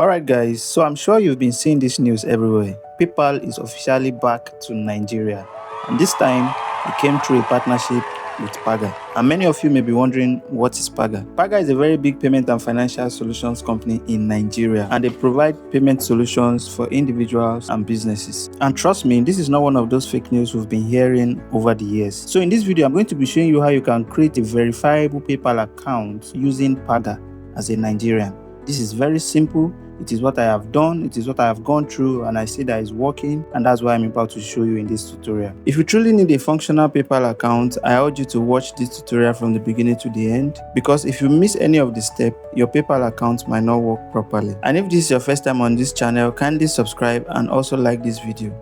Alright guys, so I'm sure you've been seeing this news everywhere. PayPal is officially back to Nigeria, and this time it came through a partnership with Paga. And many of you may be wondering, what is Paga? Paga is a very big payment and financial solutions company in Nigeria, and they provide payment solutions for individuals and businesses. And trust me, this is not one of those fake news we've been hearing over the years. So in this video, I'm going to be showing you how you can create a verifiable PayPal account using Paga as a Nigerian. This is very simple. It is what I have done, it is what I have gone through, and I see that it's working, and that's why I'm about to show you in this tutorial. If you truly need a functional PayPal account, I urge you to watch this tutorial from the beginning to the end, because if you miss any of the steps, your PayPal account might not work properly. And if this is your first time on this channel, kindly subscribe and also like this video.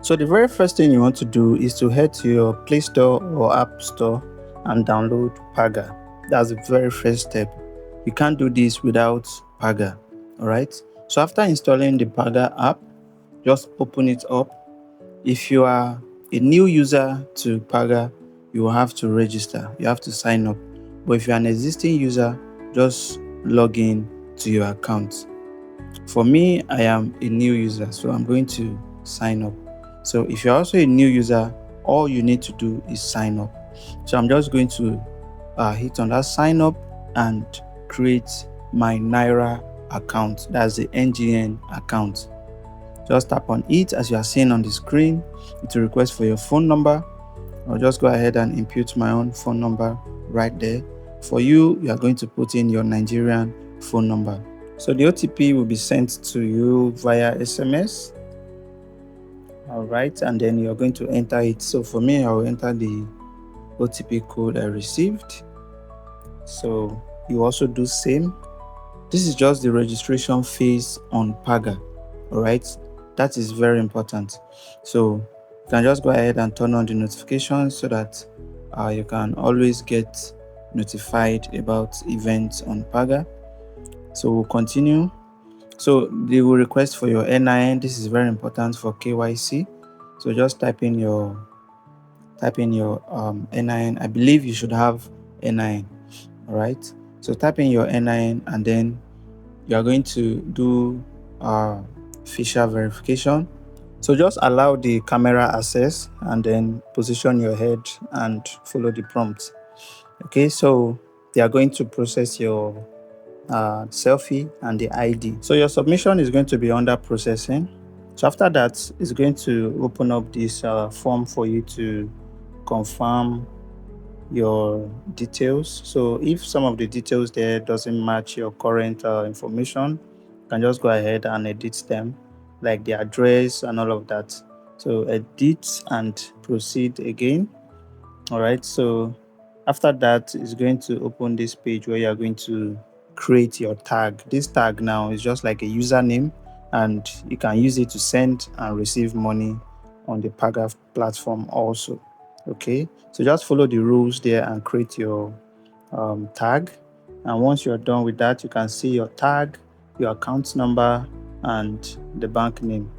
So the very first thing you want to do is to head to your Play Store or App Store and download Paga. That's the very first step. You can't do this without Paga. Alright, so after installing the Paga app, just open it up. If you are a new user to Paga, you will have to register, you have to sign up. But if you're an existing user, just log in to your account. For me, I am a new user, so I'm going to sign up. So if you're also a new user, all you need to do is sign up. So I'm just going to hit on that sign up and create my Naira account. That's the NGN account. Just tap on it as you are seeing on the screen. It will request for your phone number. I'll just go ahead and input my own phone number right there. For you, you are going to put in your Nigerian phone number. So the OTP will be sent to you via SMS. Alright, and then you're going to enter it. So for me, I will enter the OTP code I received. So you also do same. This is just the registration phase on Paga. Alright, that is very important. So you can just go ahead and turn on the notifications so that you can always get notified about events on Paga. So we'll continue. So they will request for your NIN. This is very important for KYC. So just type in your NIN. I believe you should have NIN. Alright, so type in your NIN, and then you are going to do facial verification. So just allow the camera access and then position your head and follow the prompt. Okay, so they are going to process your selfie and the ID. So your submission is going to be under processing. So after that, it's going to open up this form for you to confirm your details. So if some of the details there doesn't match your current information, you can just go ahead and edit them, like the address and all of that. So edit and proceed again. All right, so after that, it's going to open this page where you are going to create your tag. This tag now is just like a username, and you can use it to send and receive money on the Paga platform also. Okay, so just follow the rules there and create your tag. And once you're done with that, you can see your tag, your account number, and the bank name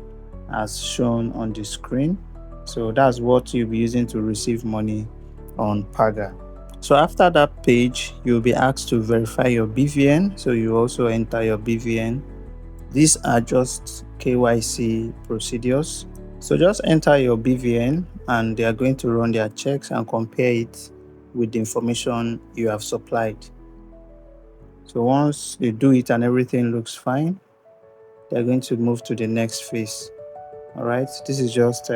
as shown on the screen. So that's what you'll be using to receive money on Paga. So after that page, you'll be asked to verify your BVN. So you also enter your BVN. These are just KYC procedures. So just enter your BVN, and they are going to run their checks and compare it with the information you have supplied. So once they do it and everything looks fine, they're going to move to the next phase. All right, this is just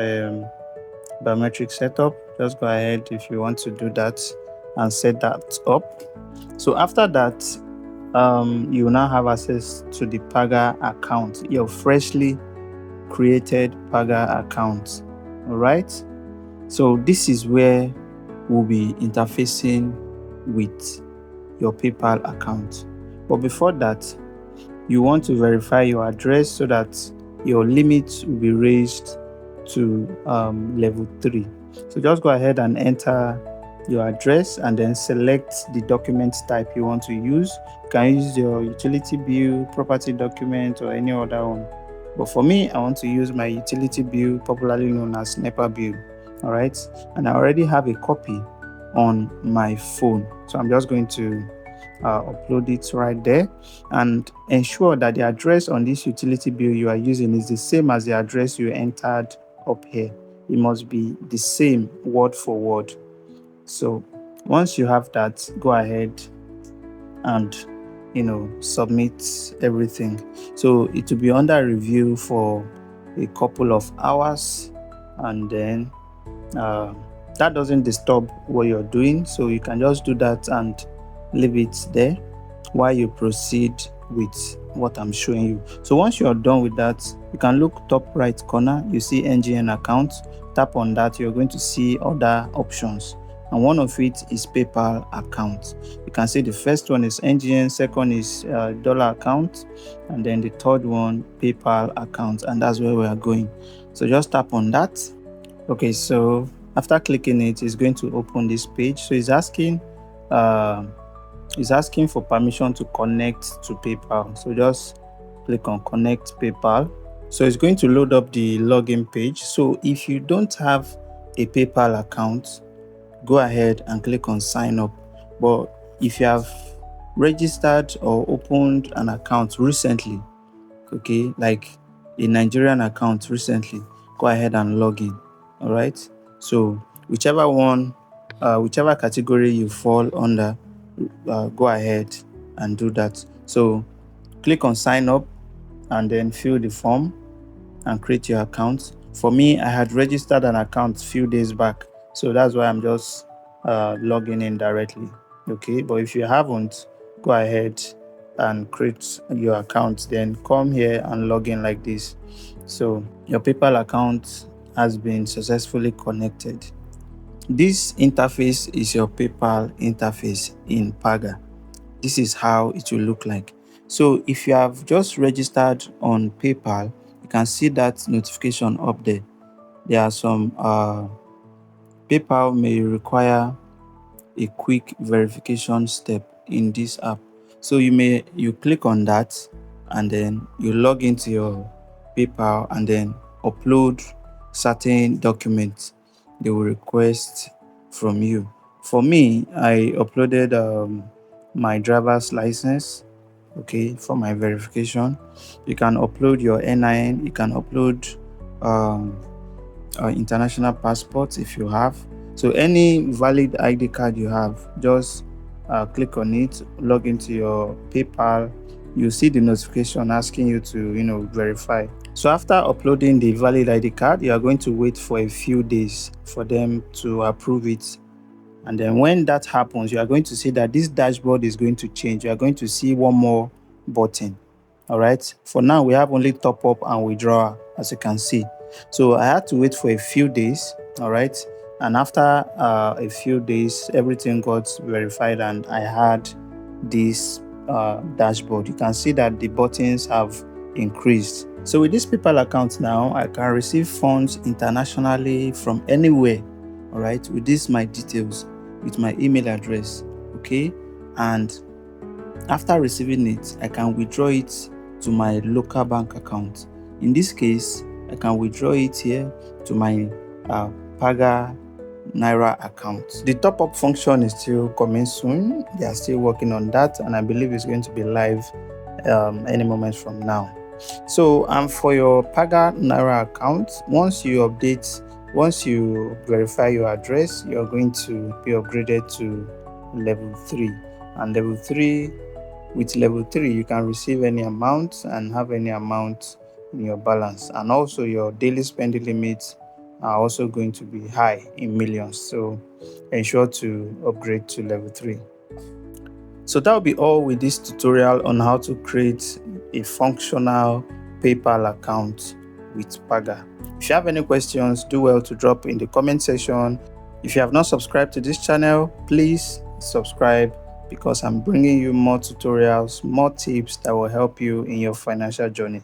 biometric setup. Just go ahead if you want to do that and set that up. So after that, you will now have access to the Paga account, your freshly created Paga account. All right, so this is where we'll be interfacing with your PayPal account. But before that, you want to verify your address so that your limit will be raised to level 3. So just go ahead and enter your address and then select the document type you want to use. You can use your utility bill, property document, or any other one. But for me, I want to use my utility bill, popularly known as NEPA bill. All right, and I already have a copy on my phone, so I'm just going to upload it right there, and ensure that the address on this utility bill you are using is the same as the address you entered up here. It must be the same word for word. So once you have that, go ahead and submit everything. So it will be under review for a couple of hours, and then that doesn't disturb what you're doing, so you can just do that and leave it there while you proceed with what I'm showing you. So once you're done with that, you can look top right corner, you see NGN account. Tap on that, you're going to see other options, and one of it is PayPal account. You can see the first one is NGN, second is dollar account, and then the third one PayPal account, and that's where we are going. So just tap on that. Okay, so after clicking it, it's going to open this page. So it's asking for permission to connect to PayPal. So just click on connect PayPal. So it's going to load up the login page. So if you don't have a PayPal account, go ahead and click on sign up. But if you have registered or opened an account recently, okay, like a Nigerian account recently, go ahead and log in. All right. So whichever category you fall under, go ahead and do that. So click on sign up and then fill the form and create your account. For me, I had registered an account a few days back, so that's why I'm just logging in directly. Okay, but if you haven't, go ahead and create your account, then come here and log in like this. So your PayPal account has been successfully connected. This interface is your PayPal interface in Paga. This is how it will look like. So if you have just registered on PayPal, you can see that notification up there. There are some PayPal may require a quick verification step in this app. So you click on that, and then you log into your PayPal and then upload certain documents they will request from you. For me, I uploaded my driver's license, okay, for my verification. You can upload your NIN, you can upload international passports if you have. So any valid ID card you have, just click on it, log into your PayPal. You see the notification asking you to verify. So after uploading the valid ID card, you are going to wait for a few days for them to approve it. And then when that happens, you are going to see that this dashboard is going to change. You are going to see one more button. All right. For now, we have only top up and withdrawal, as you can see. So I had to wait for a few days. All right. And after a few days, everything got verified and I had this dashboard. You can see that the buttons have increased. So with this PayPal account now, I can receive funds internationally from anywhere. All right. With this, my details, with my email address. Okay. And after receiving it, I can withdraw it to my local bank account. In this case, I can withdraw it here to my Paga Naira account. The top-up function is still coming soon. They are still working on that, and I believe it's going to be live any moment from now. So, for your Paga Naira account, once you verify your address, you're going to be upgraded to level 3. And with level 3, you can receive any amount and have any amount in your balance. And also your daily spending limits are also going to be high in millions. So ensure to upgrade to level 3. So that will be all with this tutorial on how to create a functional PayPal account with Paga. If you have any questions, do well to drop in the comment section. If you have not subscribed to this channel, please subscribe, because I'm bringing you more tutorials, more tips that will help you in your financial journey.